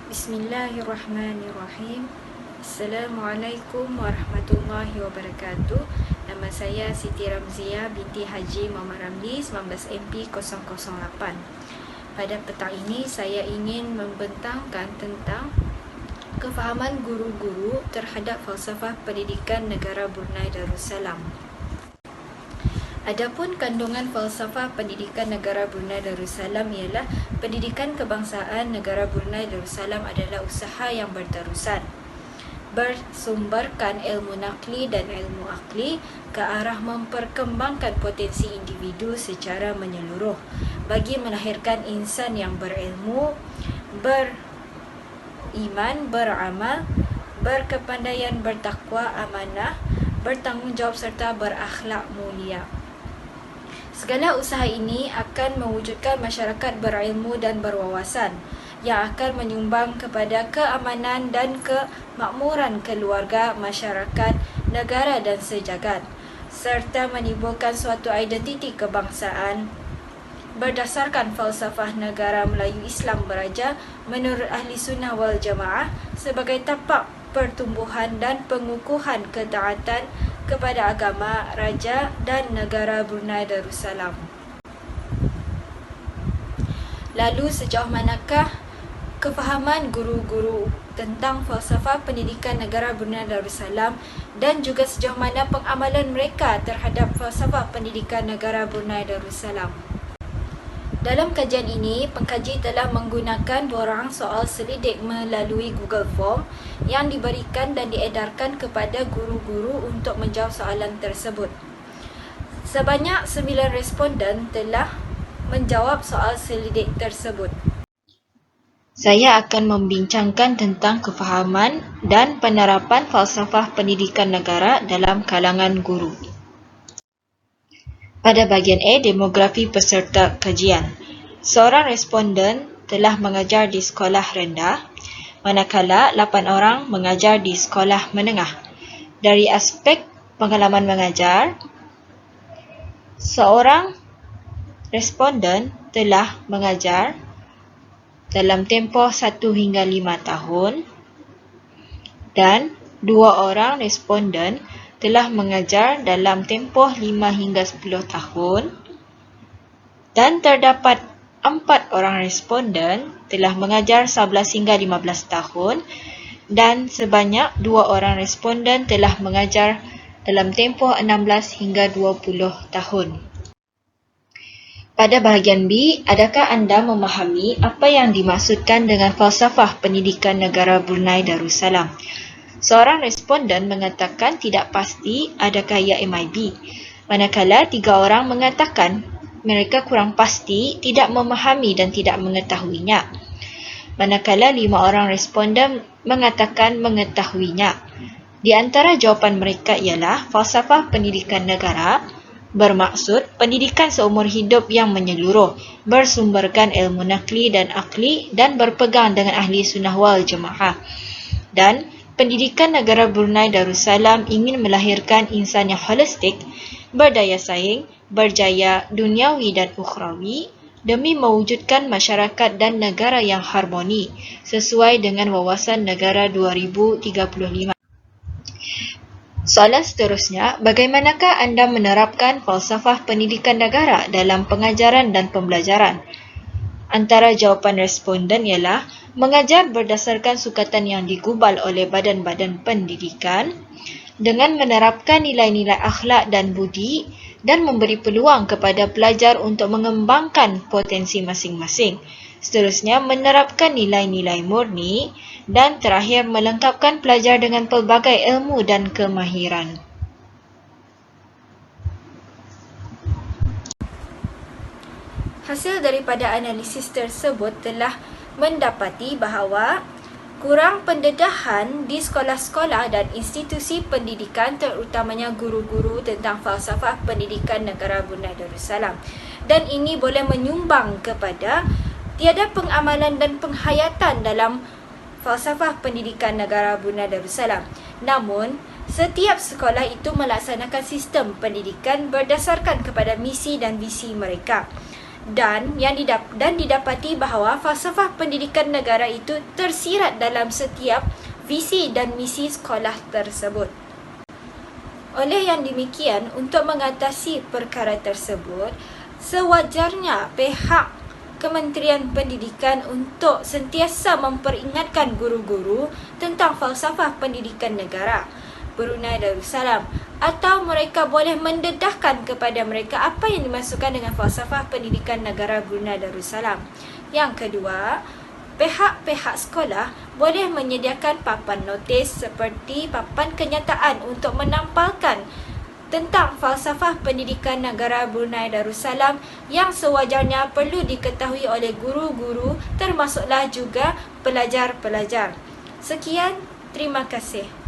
Bismillahirrahmanirrahim. Assalamualaikum warahmatullahi wabarakatuh. Nama saya Siti Ramzia binti Haji Muhammad Ramli 19 MP 008. Pada petang ini saya ingin membentangkan tentang kefahaman guru-guru terhadap falsafah pendidikan negara Brunei Darussalam. Adapun kandungan falsafah pendidikan negara Brunei Darussalam ialah pendidikan kebangsaan negara Brunei Darussalam adalah usaha yang berterusan, bersumberkan ilmu nakli dan ilmu akli ke arah memperkembangkan potensi individu secara menyeluruh bagi melahirkan insan yang berilmu, beriman, beramal, berkepandaian, bertakwa, amanah, bertanggungjawab serta berakhlak mulia. Segala usaha ini akan mewujudkan masyarakat berilmu dan berwawasan yang akan menyumbang kepada keamanan dan kemakmuran keluarga, masyarakat, negara dan sejagat, serta menimbulkan suatu identiti kebangsaan berdasarkan falsafah negara Melayu Islam Beraja menurut Ahli Sunnah wal Jamaah sebagai tapak pertumbuhan dan pengukuhan ketaatan kepada agama, raja dan negara Brunei Darussalam. Lalu sejauh manakah kefahaman guru-guru tentang falsafah pendidikan negara Brunei Darussalam dan juga sejauh mana pengamalan mereka terhadap falsafah pendidikan negara Brunei Darussalam? Dalam kajian ini, pengkaji telah menggunakan borang soal selidik melalui Google Form yang diberikan dan diedarkan kepada guru-guru untuk menjawab soalan tersebut. Sebanyak 9 responden telah menjawab soal selidik tersebut. Saya akan membincangkan tentang kefahaman dan penerapan falsafah pendidikan negara dalam kalangan guru. Pada bahagian A, demografi peserta kajian. Seorang responden telah mengajar di sekolah rendah, manakala 8 orang mengajar di sekolah menengah. Dari aspek pengalaman mengajar, seorang responden telah mengajar dalam tempoh 1 hingga 5 tahun dan 2 orang responden telah mengajar dalam tempoh 5 hingga 10 tahun dan terdapat 4 orang responden telah mengajar 11 hingga 15 tahun dan sebanyak 2 orang responden telah mengajar dalam tempoh 16 hingga 20 tahun. Pada bahagian B, adakah anda memahami apa yang dimaksudkan dengan falsafah pendidikan negara Brunei Darussalam? Seorang responden mengatakan tidak pasti adakah ia MIB, manakala 3 orang mengatakan mereka kurang pasti, tidak memahami dan tidak mengetahuinya. Manakala 5 orang responden mengatakan mengetahuinya. Di antara jawapan mereka ialah falsafah pendidikan negara bermaksud pendidikan seumur hidup yang menyeluruh, bersumberkan ilmu nakli dan akli dan berpegang dengan Ahli Sunnah wal Jamaah. Dan pendidikan negara Brunei Darussalam ingin melahirkan insan yang holistik, berdaya saing, berjaya duniawi dan ukhrawi demi mewujudkan masyarakat dan negara yang harmoni sesuai dengan wawasan negara 2035. Soalan seterusnya, bagaimanakah anda menerapkan falsafah pendidikan negara dalam pengajaran dan pembelajaran? Antara jawapan responden ialah mengajar berdasarkan sukatan yang digubal oleh badan-badan pendidikan dengan menerapkan nilai-nilai akhlak dan budi dan memberi peluang kepada pelajar untuk mengembangkan potensi masing-masing. Seterusnya, menerapkan nilai-nilai murni dan terakhir melengkapkan pelajar dengan pelbagai ilmu dan kemahiran. Hasil daripada analisis tersebut telah mendapati bahawa kurang pendedahan di sekolah-sekolah dan institusi pendidikan terutamanya guru-guru tentang falsafah pendidikan negara Brunei Darussalam. Dan ini boleh menyumbang kepada tiada pengamalan dan penghayatan dalam falsafah pendidikan negara Brunei Darussalam. Namun, setiap sekolah itu melaksanakan sistem pendidikan berdasarkan kepada misi dan visi mereka. dan didapati bahawa falsafah pendidikan negara itu tersirat dalam setiap visi dan misi sekolah tersebut. Oleh yang demikian, untuk mengatasi perkara tersebut, sewajarnya pihak Kementerian Pendidikan untuk sentiasa memperingatkan guru-guru tentang falsafah pendidikan negara Brunei Darussalam, atau mereka boleh mendedahkan kepada mereka apa yang dimaksudkan dengan falsafah pendidikan negara Brunei Darussalam. Yang kedua, pihak-pihak sekolah boleh menyediakan papan notis seperti papan kenyataan untuk menampalkan tentang falsafah pendidikan negara Brunei Darussalam yang sewajarnya perlu diketahui oleh guru-guru termasuklah juga pelajar-pelajar. Sekian, terima kasih.